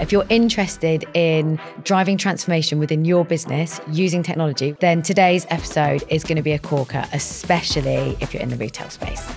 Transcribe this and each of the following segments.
If you're interested in driving transformation within your business using technology, then today's episode is going to be a corker, especially if you're in the retail space.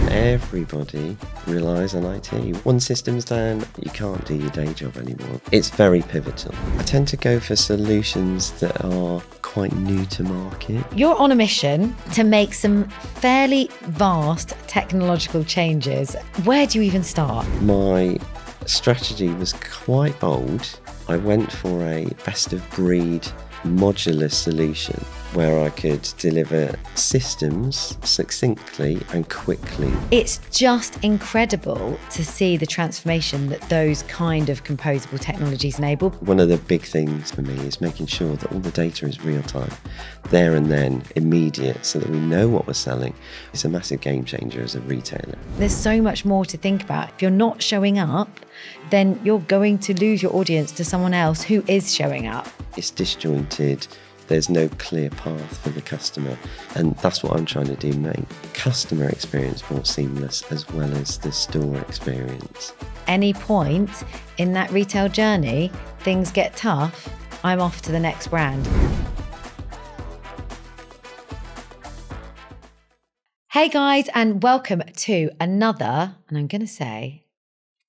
Everybody relies on IT. One system's down, you can't do your day job anymore. It's very pivotal. I tend to go for solutions that are quite new to market. You're on a mission to make some fairly vast technological changes. Where do you even start? My strategy was quite bold. I went for a best of breed modular solution where I could deliver systems succinctly and quickly. It's just incredible to see the transformation that those kind of composable technologies enable. One of the big things for me is making sure that all the data is real time, there and then, immediate, so that we know what we're selling. It's a massive game changer as a retailer. There's so much more to think about. If you're not showing up, then you're going to lose your audience to someone else who is showing up. It's disjointed. There's no clear path for the customer, and that's what I'm trying to do, make customer experience more seamless as well as the store experience. Any point in that retail journey, things get tough, I'm off to the next brand. Hey guys, and welcome to another, and I'm going to say,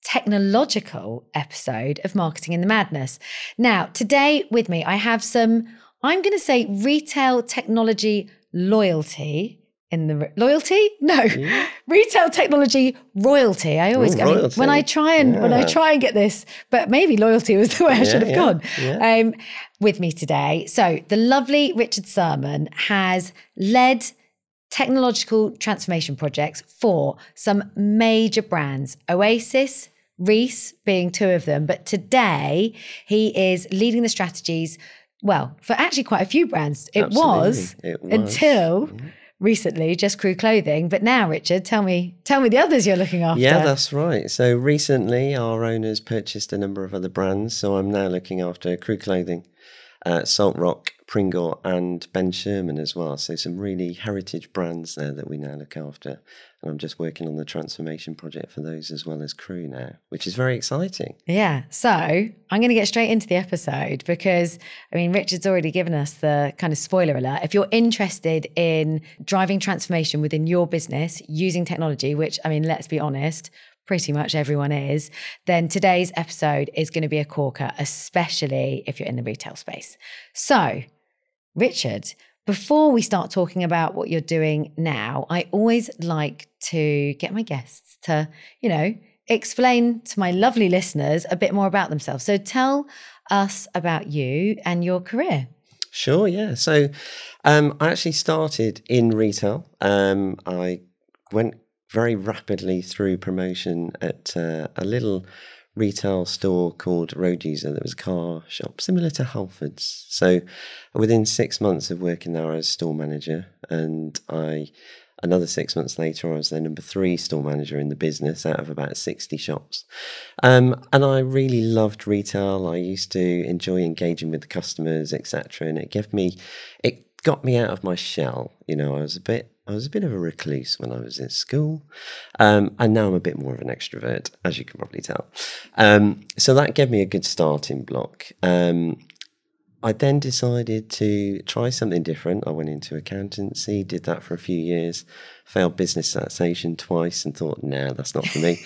technological episode of Marketing in the Madness. Now, today with me, I have some, I'm going to say retail technology loyalty in the loyalty? No, retail technology royalty. I always royalty. When I try and get this, but maybe loyalty was the way I should have gone. With me today. So the lovely Richard Surman has led technological transformation projects for some major brands, Oasis, Reiss being two of them. But today he is leading the strategies, well, for actually quite a few brands. It was until recently just Crew Clothing. But now, Richard, tell me the others you're looking after. Yeah, that's right. So recently our owners purchased a number of other brands. So I'm now looking after Crew Clothing, Saltrock, Pringle and Ben Sherman as well. So some really heritage brands there that we now look after. And I'm just working on the transformation project for those as well as Crew now, which is very exciting. Yeah. So I'm going to get straight into the episode because, I mean, Richard's already given us the kind of spoiler alert. If you're interested in driving transformation within your business using technology, which, I mean, let's be honest, pretty much everyone is, then today's episode is going to be a corker, especially if you're in the retail space. So, Richard, before we start talking about what you're doing now, I always like to get my guests to, explain to my lovely listeners a bit more about themselves. So tell us about you and your career. Sure, yeah. So I actually started in retail. I went very rapidly through promotion at a little retail store called Road User that was a car shop similar to Halfords. So within 6 months of working there, I was store manager, and another 6 months later, I was the number 3 store manager in the business out of about 60 shops. And I really loved retail. I used to enjoy engaging with the customers, etc. And it got me out of my shell. I was a bit of a recluse when I was in school, and now I'm a bit more of an extrovert, as you can probably tell. So that gave me a good starting block. I then decided to try something different. I went into accountancy, did that for a few years, failed business taxation twice and thought, nah, that's not for me.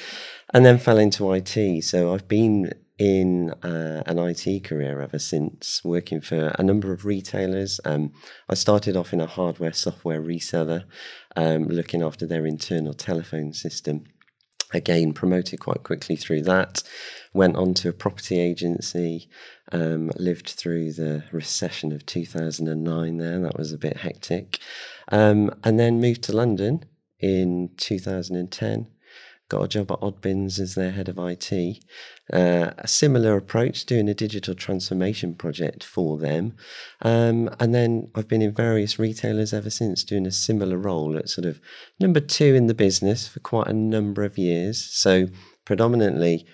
And then fell into IT. So I've been in an IT career ever since, working for a number of retailers. I started off in a hardware software reseller, looking after their internal telephone system. Again, promoted quite quickly through that. Went on to a property agency, lived through the recession of 2009 there. That was a bit hectic. And then moved to London in 2010. Got a job at Oddbins as their head of IT. A similar approach, doing a digital transformation project for them. And then I've been in various retailers ever since, doing a similar role at sort of number 2 in the business for quite a number of years. So predominantly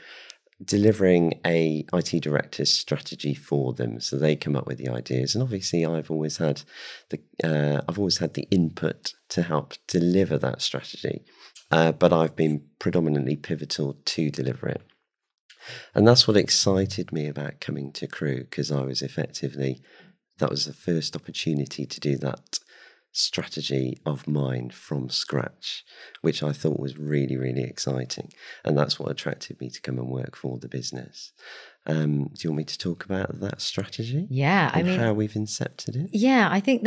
delivering a IT director's strategy for them, so they come up with the ideas. And obviously, I've always had the input to help deliver that strategy, but I've been predominantly pivotal to deliver it. And that's what excited me about coming to Crew, because that was the first opportunity to do that strategy of mine from scratch, which I thought was really, really exciting. And that's what attracted me to come and work for the business. Do you want me to talk about that strategy? Yeah, and how we've incepted it? Yeah, I think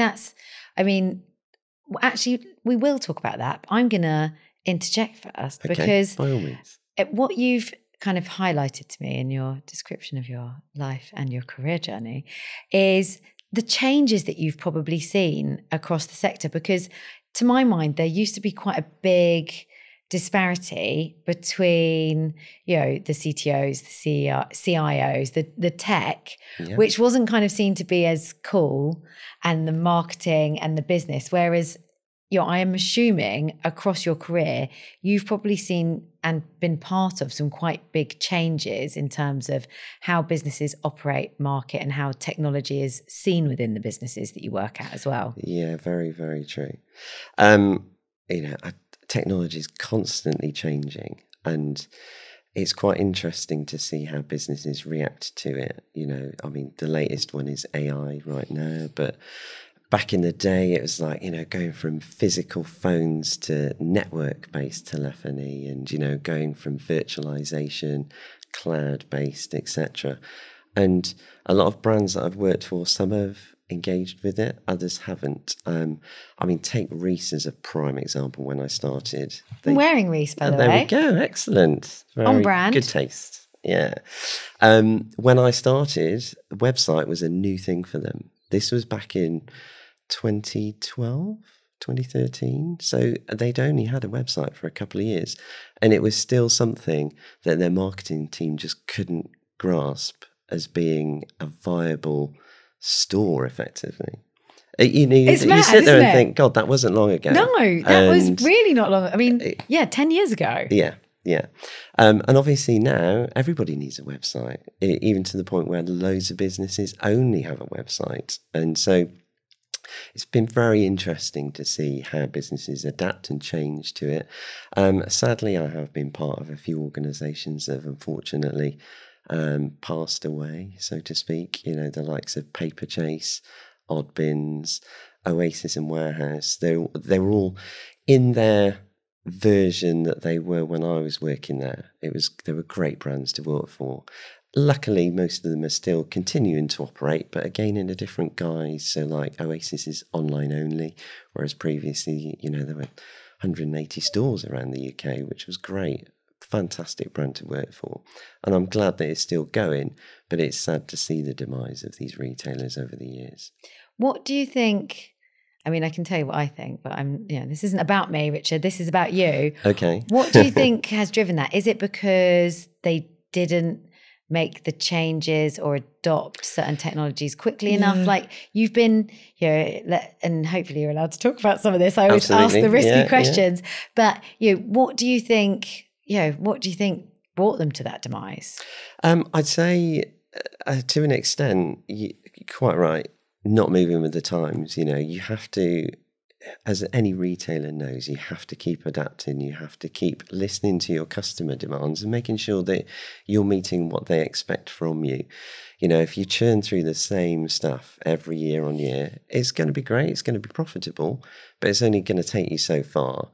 actually, we will talk about that. But I'm going to interject first, because by all means. What you've kind of highlighted to me in your description of your life and your career journey is the changes that you've probably seen across the sector. Because to my mind, there used to be quite a big disparity between, the CTOs, the CIOs, the tech, which wasn't kind of seen to be as cool, and the marketing and the business. Whereas, I am assuming across your career, you've probably seen and been part of some quite big changes in terms of how businesses operate, market, and how technology is seen within the businesses that you work at as well. Yeah, very, very true. Technology is constantly changing, and it's quite interesting to see how businesses react to it. The latest one is AI right now, but back in the day, it was like, going from physical phones to network-based telephony, and, going from virtualization, cloud-based, etc. And a lot of brands that I've worked for, some have engaged with it, others haven't. Take Reiss as a prime example. When I started, I'm wearing Reiss, by the way. There we go. Excellent. Very on brand. Good taste. Yeah. When I started, the website was a new thing for them. This was back in 2012, 2013. So they'd only had a website for a couple of years, and it was still something that their marketing team just couldn't grasp as being a viable store effectively. You sit there and think, God, that wasn't long ago. No, that was really not long. 10 years ago. Yeah. And obviously now everybody needs a website, even to the point where loads of businesses only have a website. And so it's been very interesting to see how businesses adapt and change to it. Sadly, I have been part of a few organisations that have unfortunately passed away, so to speak. The likes of Paperchase, Oddbins, Oasis and Warehouse. They were all in their version that they were when I was working there. They were great brands to work for. Luckily, most of them are still continuing to operate, but again in a different guise. So like Oasis is online only, whereas previously, there were 180 stores around the UK, which was great. Fantastic brand to work for. And I'm glad that it's still going, but it's sad to see the demise of these retailers over the years. What do you think? I can tell you what I think, but this isn't about me, Richard. This is about you. Okay. What do you think has driven that? Is it because they didn't make the changes or adopt certain technologies quickly enough? Like you've been, and hopefully you're allowed to talk about some of this. I always ask the risky questions, but what do you think? What do you think brought them to that demise? I'd say to an extent, you're quite right, not moving with the times. You have to, as any retailer knows, you have to keep adapting. You have to keep listening to your customer demands and making sure that you're meeting what they expect from you. If you churn through the same stuff every year on year, it's going to be great. It's going to be profitable, but it's only going to take you so far.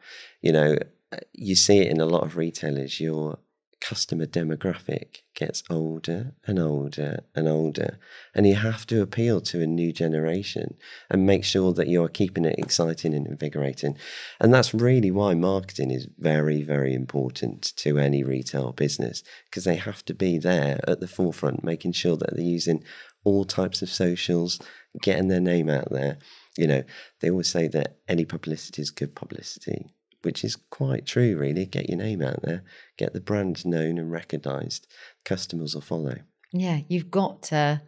You see it in a lot of retailers. Your customer demographic gets older and older and older, and you have to appeal to a new generation and make sure that you are keeping it exciting and invigorating. And that's really why marketing is very, very important to any retail business, because they have to be there at the forefront, making sure that they're using all types of socials, getting their name out there. They always say that any publicity is good publicity, which is quite true, really. Get your name out there, get the brand known and recognised. Customers will follow. Yeah, you've got to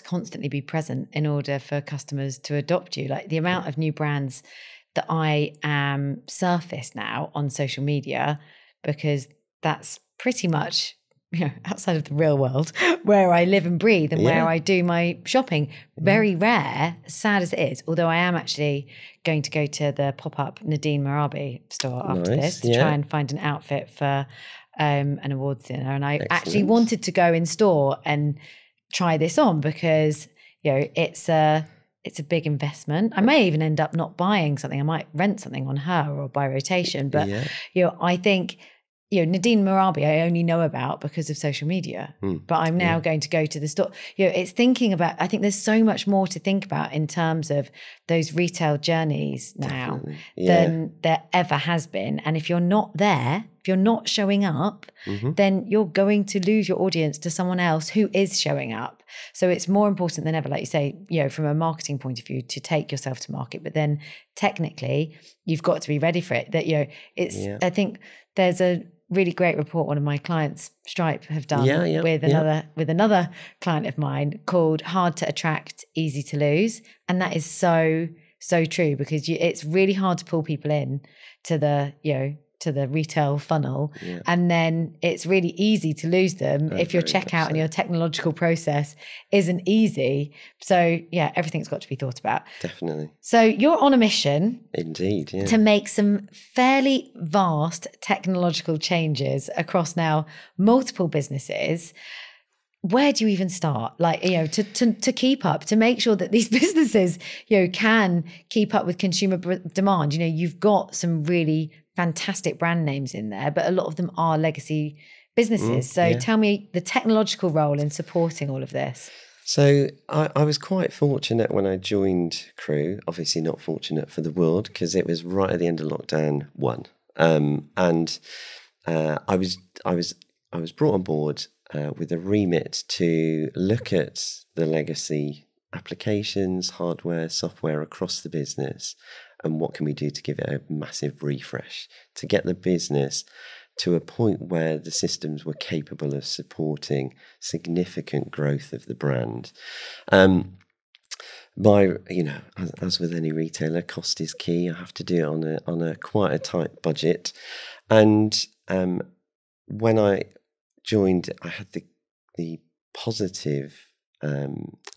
constantly be present in order for customers to adopt you. Like the amount of new brands that I am surfaced now on social media, because that's pretty much outside of the real world, where I live and breathe and where I do my shopping. Very rare, sad as it is, although I am actually going to go to the pop-up Nadine Marabi store after this to try and find an outfit for an awards dinner. And I actually wanted to go in store and try this on because, it's a big investment. I may even end up not buying something. I might rent something on her or by rotation. But, I think... Nadine Marabi, I only know about because of social media, but I'm now going to go to the store. It's thinking about, I think there's so much more to think about in terms of those retail journeys now than there ever has been. And if you're not there, if you're not showing up, then you're going to lose your audience to someone else who is showing up. So it's more important than ever, like you say, from a marketing point of view, to take yourself to market. But then technically, you've got to be ready for it. That, I think there's a really great report one of my clients, Stripe, have done with another client of mine called "Hard to Attract, Easy to Lose," and that is so true because it's really hard to pull people in to the to the retail funnel, and then it's really easy to lose them if your checkout and your technological process isn't easy. So everything's got to be thought about. Definitely. So you're on a mission, indeed, to make some fairly vast technological changes across now multiple businesses. Where do you even start? Like, to keep up, to make sure that these businesses, can keep up with consumer demand. You've got some really fantastic brand names in there, but a lot of them are legacy businesses. So tell me the technological role in supporting all of this. So I was quite fortunate when I joined Crew. Obviously not fortunate for the world because it was right at the end of lockdown 1. And I was brought on board with a remit to look at the legacy applications, hardware, software across the business, and what can we do to give it a massive refresh, to get the business to a point where the systems were capable of supporting significant growth of the brand. As with any retailer, cost is key. I have to do it on a quite a tight budget. And when I joined, I had the positive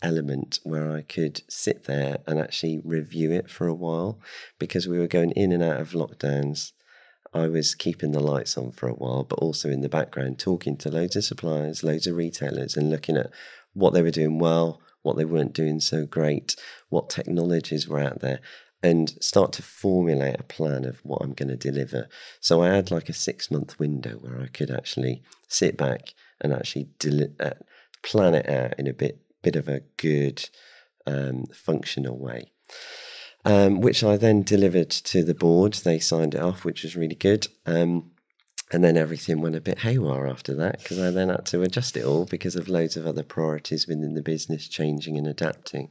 element where I could sit there and actually review it for a while, because we were going in and out of lockdowns. I was keeping the lights on for a while, but also in the background talking to loads of suppliers, loads of retailers, and looking at what they were doing well, what they weren't doing so great, what technologies were out there, and start to formulate a plan of what I'm going to deliver. So I had like a 6-month window where I could actually sit back and actually plan it out in a bit of a good, functional way, which I then delivered to the board. They signed it off, which was really good. And then everything went a bit haywire after that, because I then had to adjust it all because of loads of other priorities within the business changing and adapting.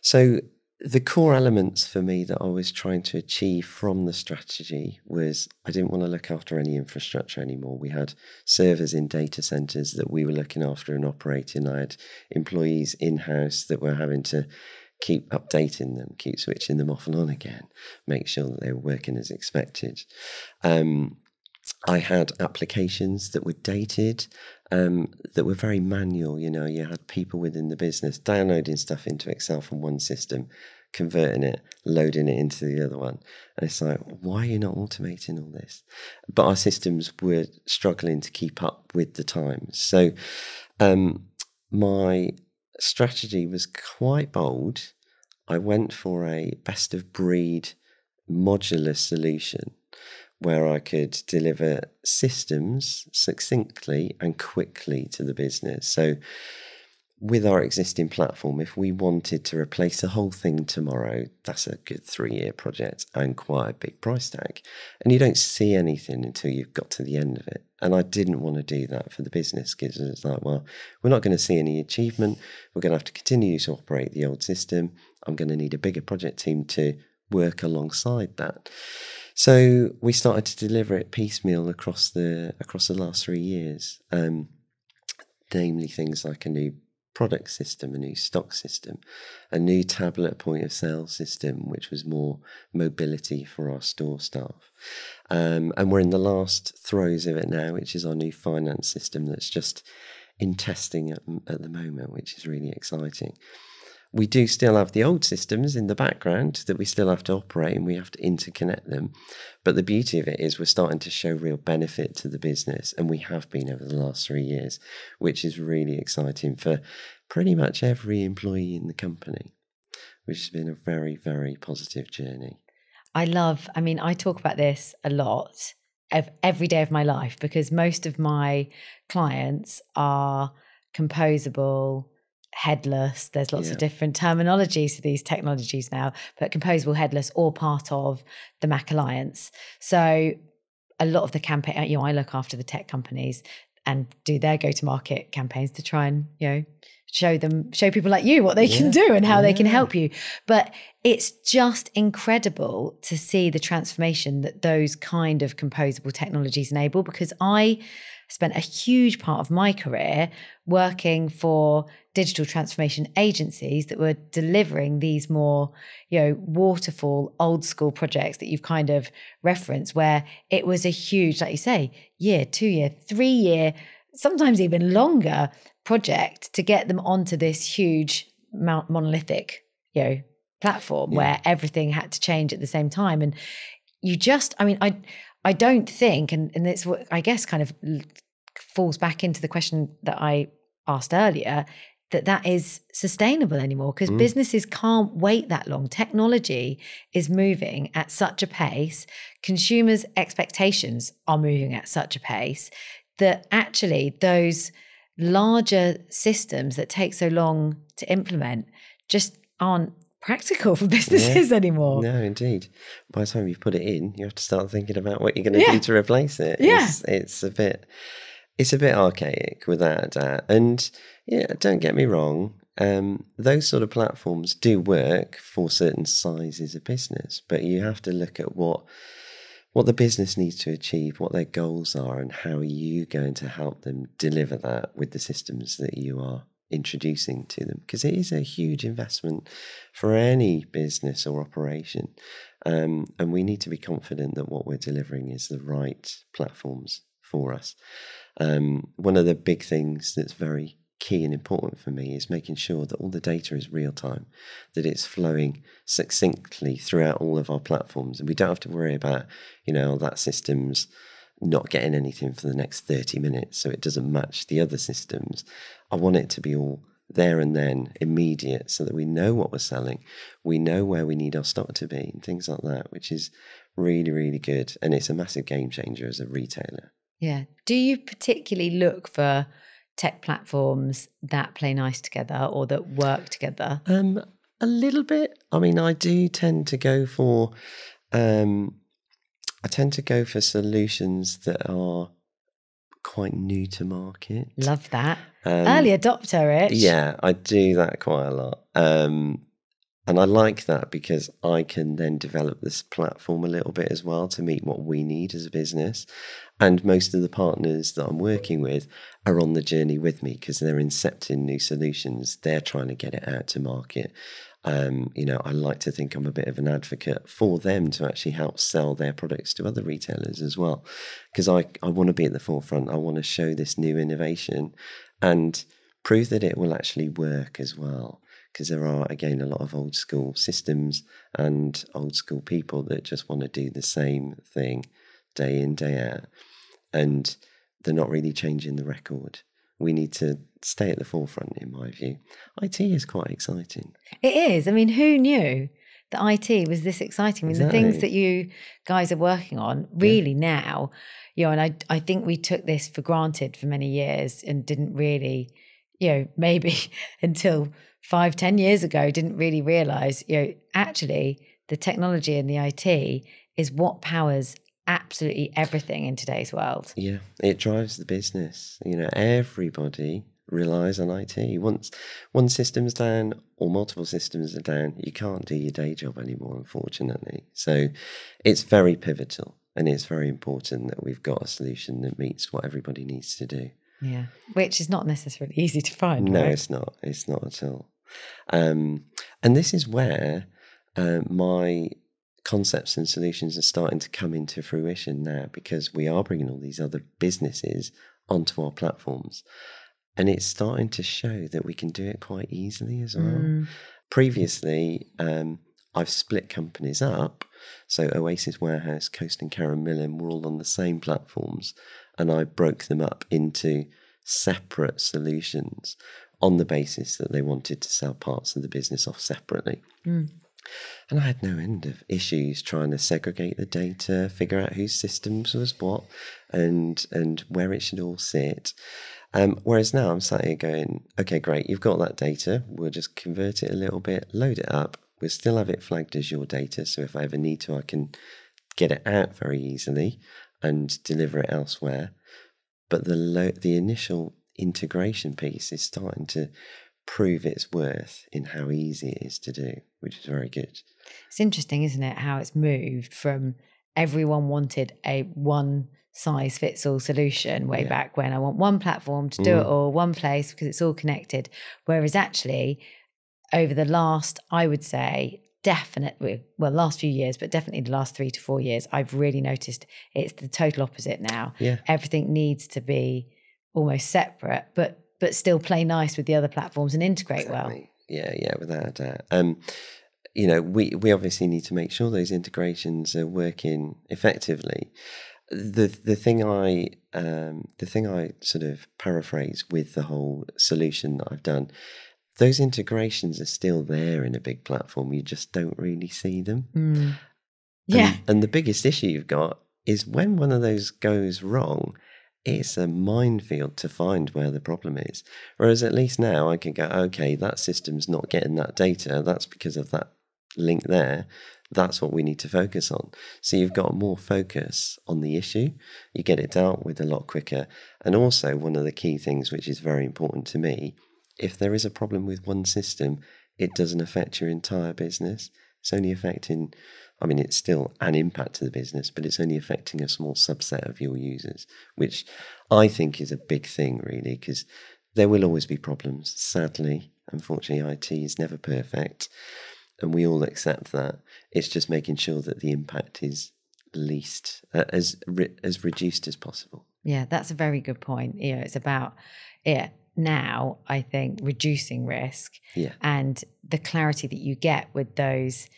So the core elements for me that I was trying to achieve from the strategy was I didn't want to look after any infrastructure anymore. We had servers in data centers that we were looking after and operating. I had employees in-house that were having to keep updating them, keep switching them off and on again, make sure that they were working as expected. I had applications that were dated, that were very manual. You had people within the business downloading stuff into Excel from one system, converting it, loading it into the other one. And it's like, why are you not automating all this? But our systems were struggling to keep up with the times. So my strategy was quite bold. I went for a best of breed modular solution where I could deliver systems succinctly and quickly to the business. So with our existing platform, if we wanted to replace the whole thing tomorrow, that's a good 3-year project and quite a big price tag. And you don't see anything until you've got to the end of it. And I didn't want to do that for the business, because it's like, well, we're not going to see any achievement. We're going to have to continue to operate the old system. I'm going to need a bigger project team to work alongside that. So we started to deliver it piecemeal across the last 3 years, namely things like a new product system, a new stock system, a new tablet point of sale system, which was more mobility for our store staff. And we're in the last throes of it now, which is our new finance system that's just in testing at the moment, which is really exciting. We do still have the old systems in the background that we still have to operate, and we have to interconnect them. But the beauty of it is we're starting to show real benefit to the business, and we have been over the last 3 years, which is really exciting for pretty much every employee in the company, which has been a very, very positive journey. I talk about this a lot every day of my life, because most of my clients are composable, headless. There's lots of different terminologies for these technologies now, but composable, headless, all part of the Mac Alliance. So a lot of the campaign, I look after the tech companies and do their go-to-market campaigns to try and, show people like you what they can do and how they can help you. But it's just incredible to see the transformation that those kind of composable technologies enable, because I spent a huge part of my career working for digital transformation agencies that were delivering these more, waterfall, old school projects that you've kind of referenced, where it was a huge, like you say, 2 year, 3 year, sometimes even longer project to get them onto this huge monolithic, platform where everything had to change at the same time. And you just, I don't think, and it's what I guess kind of falls back into the question that I asked earlier, that is sustainable anymore, because businesses can't wait that long. Technology is moving at such a pace. Consumers' expectations are moving at such a pace that actually those larger systems that take so long to implement just aren't practical for businesses anymore. No, indeed. By the time you've put it in, you have to start thinking about what you're going to do to replace it. Yeah. It's a bit archaic without a doubt. And don't get me wrong, those sort of platforms do work for certain sizes of business, but you have to look at what the business needs to achieve, what their goals are, and how you're going to help them deliver that with the systems that you are introducing to them, because it is a huge investment for any business or operation, and we need to be confident that what we're delivering is the right platforms for us. One of the big things that's very key and important for me is making sure that all the data is real time, that it's flowing succinctly throughout all of our platforms, and we don't have to worry about that system's not getting anything for the next 30 minutes so it doesn't match the other systems. I want it to be all there and then, immediate, so that we know what we're selling, we know where we need our stock to be, and things like that, which is really, really good. And it's a massive game changer as a retailer. Yeah. Do you particularly look for tech platforms that play nice together or that work together? A little bit. I do tend to go for solutions that are quite new to market. Love that. Early adopter, Rich. Yeah, I do that quite a lot. And I like that because I can then develop this platform a little bit as well to meet what we need as a business. And most of the partners that I'm working with are on the journey with me because they're incepting new solutions. They're trying to get it out to market. I like to think I'm a bit of an advocate for them to actually help sell their products to other retailers as well. Because I want to be at the forefront. I want to show this new innovation and prove that it will actually work as well. Because there are, again, a lot of old school systems and old school people that just want to do the same thing day in, day out. And they're not really changing the record. We need to stay at the forefront, in my view. IT is quite exciting. It is. Who knew that IT was this exciting? Exactly. The things that you guys are working on really now, and I think we took this for granted for many years and didn't really, maybe until 5-10 years ago, didn't really realize, actually the technology and the IT is what powers absolutely everything in today's world. Yeah, it drives the business. Everybody relies on IT. Once one system's down or multiple systems are down, you can't do your day job anymore, unfortunately. So it's very pivotal, and it's very important that we've got a solution that meets what everybody needs to do. Yeah, which is not necessarily easy to find, No, right? it's not. It's not at all. And this is where my concepts and solutions are starting to come into fruition now, because we are bringing all these other businesses onto our platforms. And it's starting to show that we can do it quite easily as well. Previously, I've split companies up. So Oasis Warehouse, Coast and Karen Millen were all on the same platforms. And I broke them up into separate solutions on the basis that they wanted to sell parts of the business off separately. And I had no end of issues trying to segregate the data, figure out whose systems was what, and where it should all sit. Whereas now I'm sat here going, okay, great, you've got that data. We'll just convert it a little bit, load it up. We'll still have it flagged as your data. So if I ever need to, I can get it out very easily and deliver it elsewhere. But the initial integration piece is starting to prove its worth in how easy it is to do, which is very good. It's interesting, isn't it, how it's moved from everyone wanted a one-size-fits-all solution way back when. I want one platform to do it all, one place, because it's all connected. Whereas actually, over the last, I would say, last few years, but definitely the last 3 to 4 years, I've really noticed it's the total opposite now. Yeah. Everything needs to be almost separate, but still play nice with the other platforms and integrate well. Yeah, without a doubt. We obviously need to make sure those integrations are working effectively. The thing I sort of paraphrase with the whole solution that I've done, those integrations are still there in a big platform. You just don't really see them. Yeah. And the biggest issue you've got is when one of those goes wrong, it's a minefield to find where the problem is. Whereas at least now I can go, okay, that system's not getting that data. That's because of that link there. That's what we need to focus on. So you've got more focus on the issue. You get it dealt with a lot quicker. And also one of the key things, which is very important to me, if there is a problem with one system, it doesn't affect your entire business. It's only affecting, it's still an impact to the business, but it's only affecting a small subset of your users, which I think is a big thing, really, because there will always be problems. Sadly, unfortunately, IT is never perfect, and we all accept that. It's just making sure that the impact is least, as reduced as possible. Yeah, that's a very good point. It's about now, I think, reducing risk and the clarity that you get with those,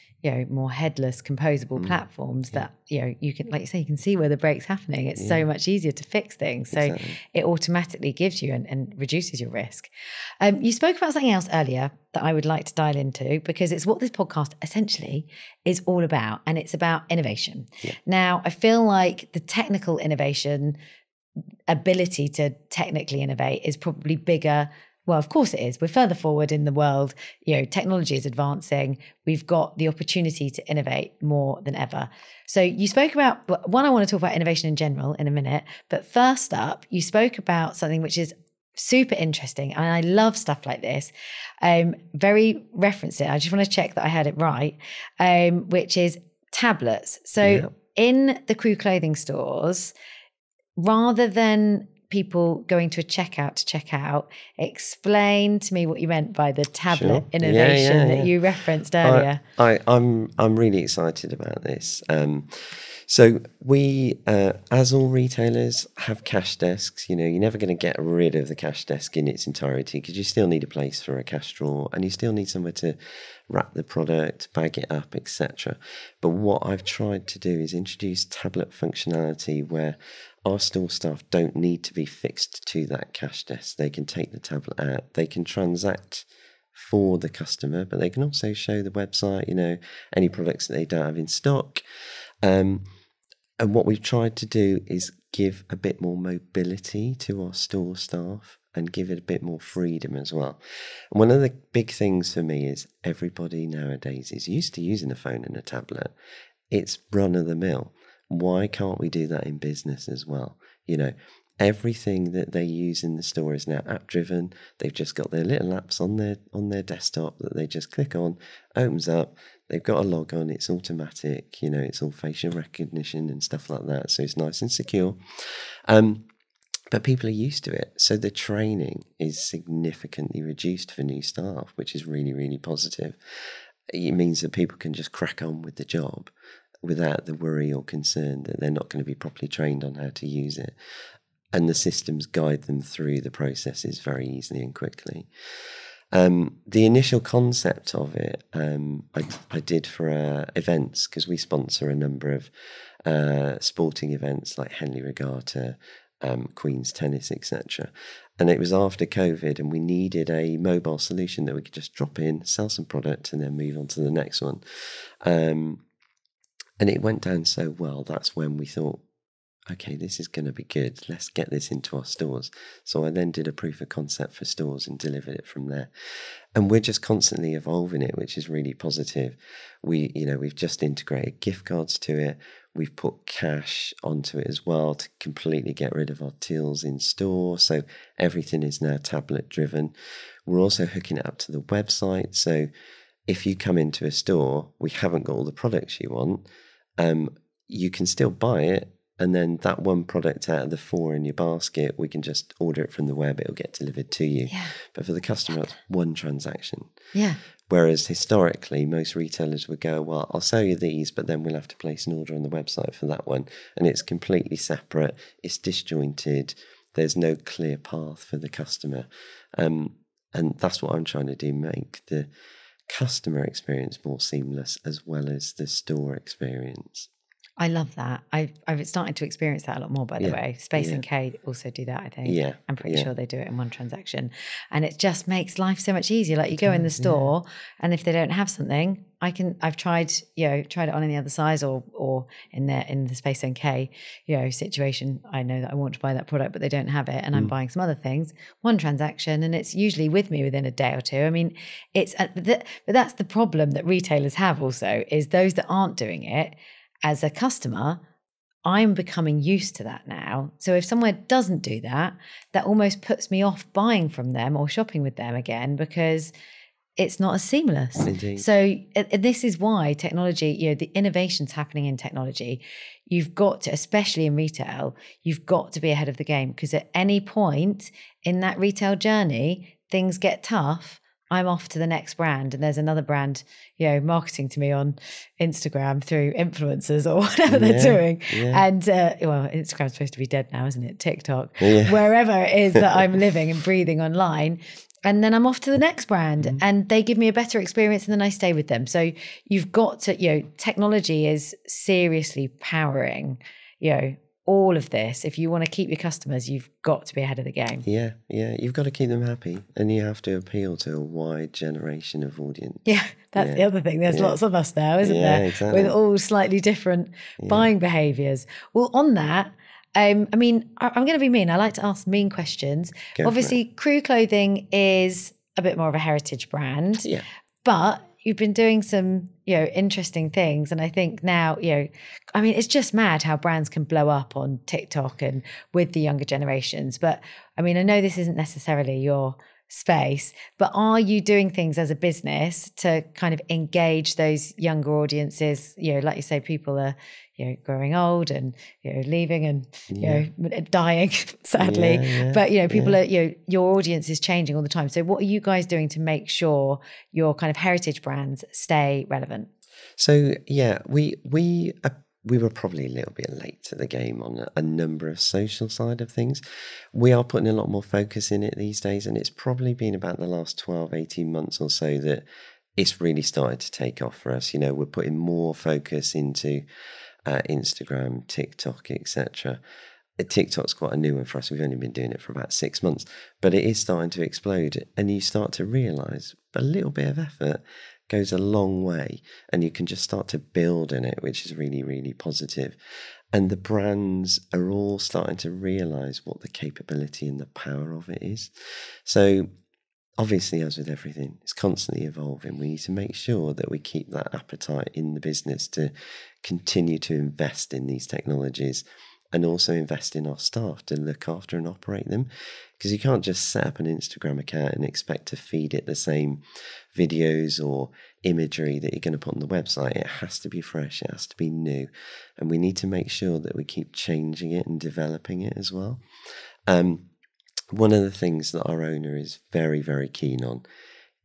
more headless, composable platforms that, you can, like you say, you can see where the break's happening. It's so much easier to fix things. So it automatically gives you and reduces your risk. You spoke about something else earlier that I would like to dial into, because it's what this podcast essentially is all about. And it's about innovation. Yeah. Now, I feel like the technical innovation ability to technically innovate is probably bigger. Well, of course it is. We're further forward in the world. Technology is advancing. We've got the opportunity to innovate more than ever. So you spoke about, one, I want to talk about innovation in general in a minute. But first up, you spoke about something which is super interesting. And I love stuff like this. Very reference it. I just want to check that I had it right, which is tablets. So in the Crew clothing stores, rather than people going to a checkout to check out, explain to me what you meant by the tablet innovation that you referenced earlier. I'm really excited about this. So we, as all retailers, have cash desks. You're never going to get rid of the cash desk in its entirety, because you still need a place for a cash drawer, and you still need somewhere to wrap the product, bag it up, etc. But what I've tried to do is introduce tablet functionality where our store staff don't need to be fixed to that cash desk. They can take the tablet out. They can transact for the customer, but they can also show the website, any products that they don't have in stock. And what we've tried to do is give a bit more mobility to our store staff and give it a bit more freedom as well. And one of the big things for me is everybody nowadays is used to using a phone and a tablet. It's run of the mill. Why can't we do that in business as well? Everything that they use in the store is now app driven. They've just got their little apps on their desktop that they just click on, opens up. They've got a log on. It's automatic. It's all facial recognition and stuff like that. So it's nice and secure. But people are used to it. So the training is significantly reduced for new staff, which is really, really positive. It means that people can just crack on with the job without the worry or concern that they're not going to be properly trained on how to use it. And the systems guide them through the processes very easily and quickly. The initial concept of it, I did for events, because we sponsor a number of sporting events like Henley Regatta, Queen's Tennis, etc. And it was after COVID, and we needed a mobile solution that we could just drop in, sell some product, and then move on to the next one. And it went down so well, that's when we thought, okay, this is going to be good. Let's get this into our stores. So I then did a proof of concept for stores and delivered it from there. And we're just constantly evolving it, which is really positive. We've just integrated gift cards to it. We've put cash onto it as well to completely get rid of our tills in store. So everything is now tablet driven. We're also hooking it up to the website. So if you come into a store, we haven't got all the products you want. You can still buy it. And then that one product out of the 4 in your basket, we can just order it from the web. It'll get delivered to you. Yeah. But for the customer, it's one transaction. Yeah. Whereas historically, most retailers would go, well, I'll sell you these, but then we'll have to place an order on the website for that one. And it's completely separate. It's disjointed. There's no clear path for the customer. And that's what I'm trying to do, make the customer experience more seamless as well as the store experience. I love that. I've started to experience that a lot more, by the way. Space and K also do that, I think. Yeah. I'm pretty sure they do it in one transaction. And it just makes life so much easier. Like you go in the store and if they don't have something, I've tried it on the other size or in the Space and K, situation. I know that I want to buy that product, but they don't have it. And I'm buying some other things, one transaction, and it's usually with me within a day or two. I mean, but that's the problem that retailers have also, is those that aren't doing it. As a customer, I'm becoming used to that now. So if somewhere doesn't do that, that almost puts me off buying from them or shopping with them again, because it's not as seamless. Indeed. So this is why technology, the innovations happening in technology, you've got to, especially in retail, you've got to be ahead of the game, because at any point in that retail journey, things get tough. I'm off to the next brand, and there's another brand, marketing to me on Instagram through influencers or whatever they're doing. Yeah. And, Instagram's supposed to be dead now, isn't it? TikTok, wherever it is that I'm living and breathing online. And then I'm off to the next brand and they give me a better experience and then I stay with them. So you've got to, technology is seriously powering, all of this. If you want to keep your customers, you've got to be ahead of the game. Yeah. You've got to keep them happy, and you have to appeal to a wide generation of audience. Yeah, that's the other thing. There's lots of us now, isn't there? Exactly. With all slightly different buying behaviours. Well, on that, I'm going to be mean. I like to ask mean questions. Obviously, Crew Clothing is a bit more of a heritage brand. Yeah. But you've been doing some, interesting things. And I think now, it's just mad how brands can blow up on TikTok and with the younger generations. But I know this isn't necessarily your space, but are you doing things as a business to kind of engage those younger audiences? Like you say, people are, growing old and, leaving and, dying, sadly. But, people are, your audience is changing all the time. So what are you guys doing to make sure your kind of heritage brands stay relevant? So, we were probably a little bit late to the game on a number of social side of things. We are putting a lot more focus in it these days, and it's probably been about the last 12, 18 months or so that it's really started to take off for us. We're putting more focus into Instagram, TikTok, etc. TikTok's quite a new one for us. We've only been doing it for about 6 months, but it is starting to explode, and you start to realise a little bit of effort goes a long way, and you can just start to build in it, which is really, really positive. And the brands are all starting to realise what the capability and the power of it is. So obviously, as with everything, it's constantly evolving. We need to make sure that we keep that appetite in the business to continue to invest in these technologies, and also invest in our staff to look after and operate them. Because you can't just set up an Instagram account and expect to feed it the same videos or imagery that you're going to put on the website. It has to be fresh, it has to be new. And we need to make sure that we keep changing it and developing it as well. One of the things that our owner is very, very keen on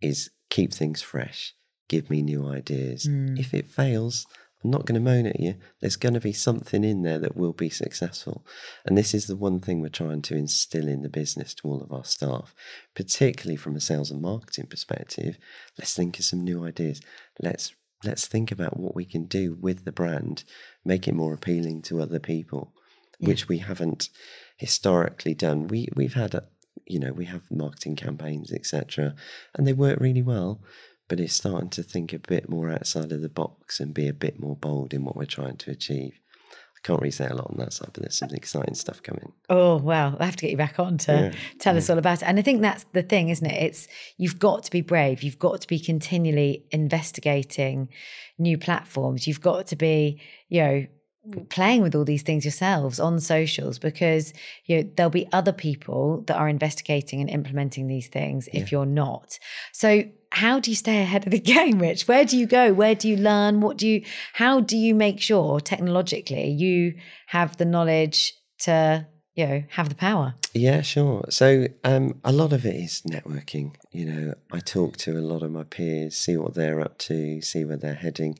is keep things fresh, give me new ideas. If it fails, I'm not going to moan at you. There's going to be something in there that will be successful. And this is the one thing we're trying to instill in the business to all of our staff, particularly from a sales and marketing perspective. Let's think of some new ideas. Let's think about what we can do with the brand, make it more appealing to other people, which we haven't historically done. We've had we have marketing campaigns, etc., and they work really well, but it's starting to think a bit more outside of the box and be a bit more bold in what we're trying to achieve. I can't really say a lot on that side, but there's some exciting stuff coming. Oh, well, I have to get you back on to tell us all about it. And I think that's the thing, isn't it? You've got to be brave. You've got to be continually investigating new platforms. You've got to be, playing with all these things yourselves on socials, because there'll be other people that are investigating and implementing these things if you're not. So how do you stay ahead of the game, Rich? Where do you go? Where do you learn? How do you make sure technologically you have the knowledge to have the power? Yeah, sure. So a lot of it is networking. I talk to a lot of my peers, see what they're up to, see where they're heading.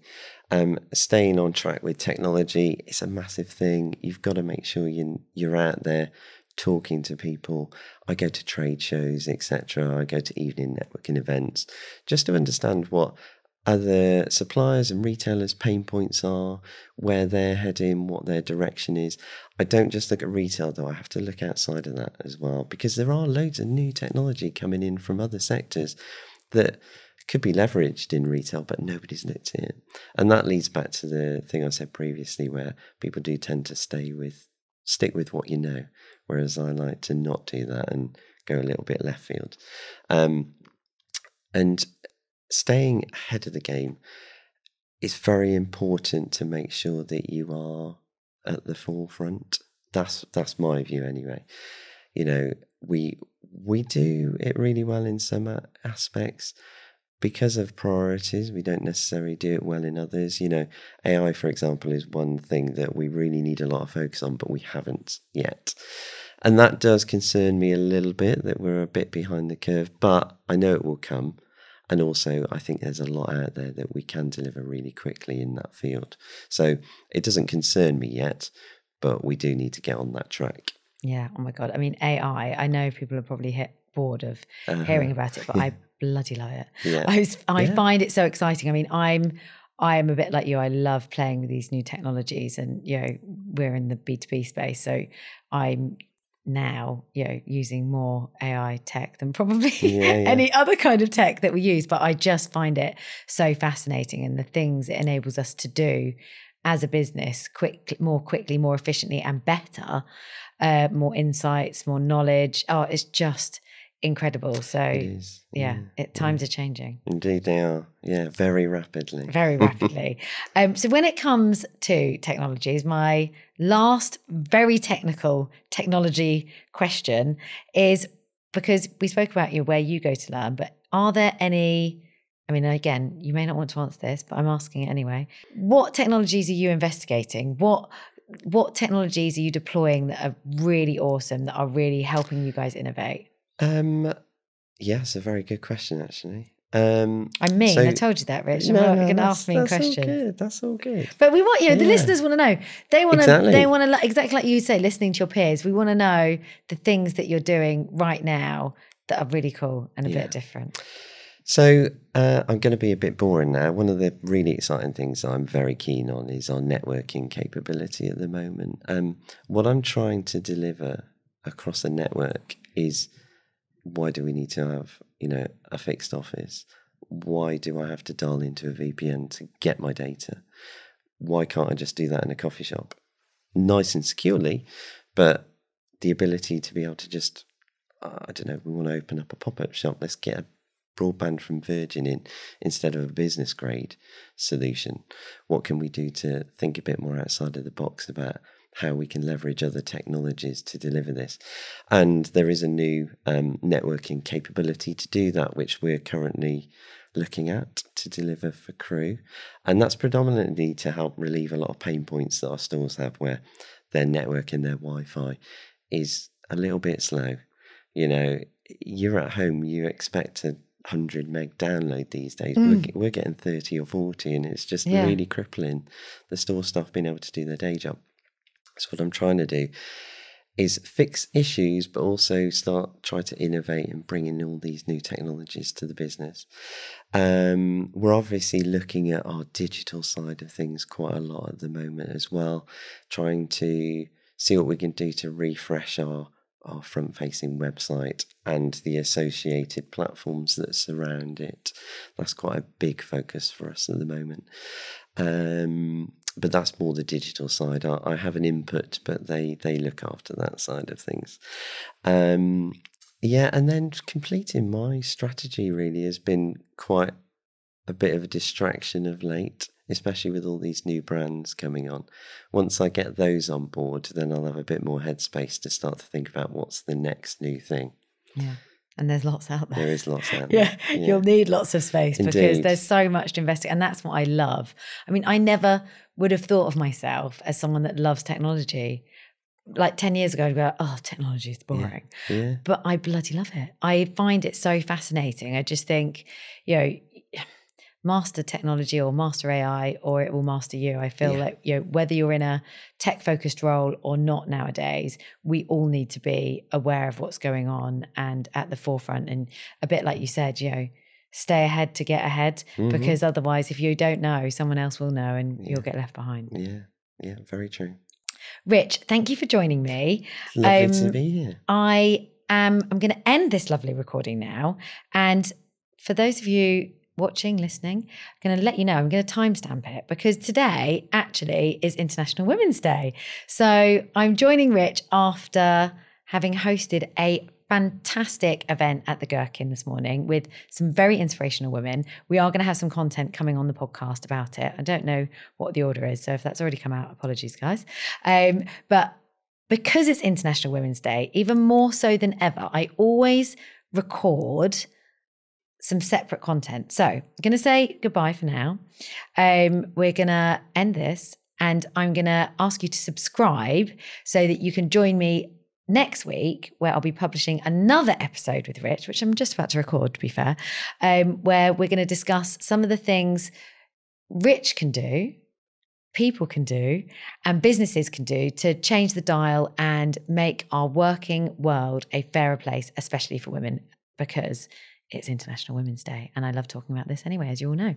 Staying on track with technology is a massive thing. You've got to make sure you're out there talking to people. I go to trade shows, etc. I go to evening networking events just to understand what other suppliers and retailers' pain points are, where they're heading, what their direction is. I don't just look at retail, though. I have to look outside of that as well, because there are loads of new technology coming in from other sectors that could be leveraged in retail, but nobody's looked at it. And that leads back to the thing I said previously, where people do tend to stick with what you know, whereas I like to not do that and go a little bit left field. And staying ahead of the game is very important to make sure that you are at the forefront. That's my view anyway. We do it really well in some aspects. Because of priorities, we don't necessarily do it well in others. AI, for example, is one thing that we really need a lot of focus on, but we haven't yet. And that does concern me a little bit, that we're a bit behind the curve, but I know it will come. And also, I think there's a lot out there that we can deliver really quickly in that field. So it doesn't concern me yet, but we do need to get on that track. Yeah. Oh my God. I mean, AI, I know people are probably bored of hearing about it, but I bloody love it. Yeah. I find it so exciting. I mean, I am a bit like you. I love playing with these new technologies, and we're in the B2B space, so I'm now using more AI tech than probably any other kind of tech that we use. But I just find it so fascinating, and the things it enables us to do as a business more quickly, more efficiently, and better. More insights, more knowledge. Oh, it's just incredible. So it is. Times are changing. Indeed they are. Yeah, very rapidly. Very rapidly. So when it comes to technologies, my last very technical technology question is, because we spoke about where you go to learn, but are there any, I mean, again, you may not want to answer this, but I'm asking it anyway. What technologies are you investigating? What technologies are you deploying that are really awesome, that are really helping you guys innovate? It's a very good question, actually. I told you that, Rich. You're going to ask me questions. That's all good. But we want the listeners want to know. They want to. They want to, exactly like you say, listening to your peers. We want to know the things that you're doing right now that are really cool and a bit different. So I'm going to be a bit boring now. One of the really exciting things I'm very keen on is our networking capability at the moment. What I'm trying to deliver across the network is, why do we need to have, a fixed office? Why do I have to dial into a VPN to get my data? Why can't I just do that in a coffee shop? Nice and securely, but the ability to be able to just, we want to open up a pop-up shop. Let's get a broadband from Virgin in instead of a business grade solution. What can we do to think a bit more outside of the box about how we can leverage other technologies to deliver this? And there is a new networking capability to do that, which we're currently looking at to deliver for Crew. And that's predominantly to help relieve a lot of pain points that our stores have, where their network and their Wi-Fi is a little bit slow. You know, you're at home, you expect a 100 meg download these days. We're getting 30 or 40, and it's just really crippling the store staff being able to do their day job. So what I'm trying to do is fix issues, but also try to innovate and bring in all these new technologies to the business. We're obviously looking at our digital side of things quite a lot at the moment as well, trying to see what we can do to refresh our front-facing website and the associated platforms that surround it. That's quite a big focus for us at the moment. But that's more the digital side. I have an input, but they look after that side of things. And then completing my strategy really has been quite a bit of a distraction of late, especially with all these new brands coming on. Once I get those on board, then I'll have a bit more headspace to start to think about what's the next new thing. Yeah. And there's lots out there. There is lots out there. Yeah, you'll need lots of space. Indeed. Because there's so much to investigate. And that's what I love. I mean, I never would have thought of myself as someone that loves technology. Like 10 years ago, I'd go, oh, technology is boring. Yeah. But I bloody love it. I find it so fascinating. I just think, you know, master technology or master AI, or it will master you. I feel like, you know, whether you're in a tech-focused role or not nowadays, we all need to be aware of what's going on and at the forefront. And a bit like you said, you know, stay ahead to get ahead, because otherwise, if you don't know, someone else will know and you'll get left behind. Yeah, very true. Rich, thank you for joining me. Lovely to be here. I'm going to end this lovely recording now. And for those of you watching, listening, I'm going to let you know, I'm going to timestamp it, because today actually is International Women's Day. So I'm joining Rich after having hosted a fantastic event at the Gherkin this morning with some very inspirational women. We are going to have some content coming on the podcast about it. I don't know what the order is, so if that's already come out, apologies, guys. But because it's International Women's Day, even more so than ever, I always record some separate content. So I'm going to say goodbye for now. We're going to end this, and I'm going to ask you to subscribe so that you can join me next week, where I'll be publishing another episode with Rich, which I'm just about to record, to be fair, where we're going to discuss some of the things Rich can do, people can do, and businesses can do to change the dial and make our working world a fairer place, especially for women, because it's International Women's Day. And I love talking about this anyway, as you all know.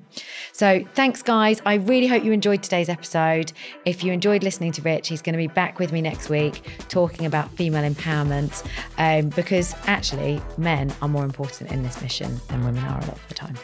So thanks, guys. I really hope you enjoyed today's episode. If you enjoyed listening to Rich, he's going to be back with me next week talking about female empowerment, because actually men are more important in this mission than women are a lot of the time.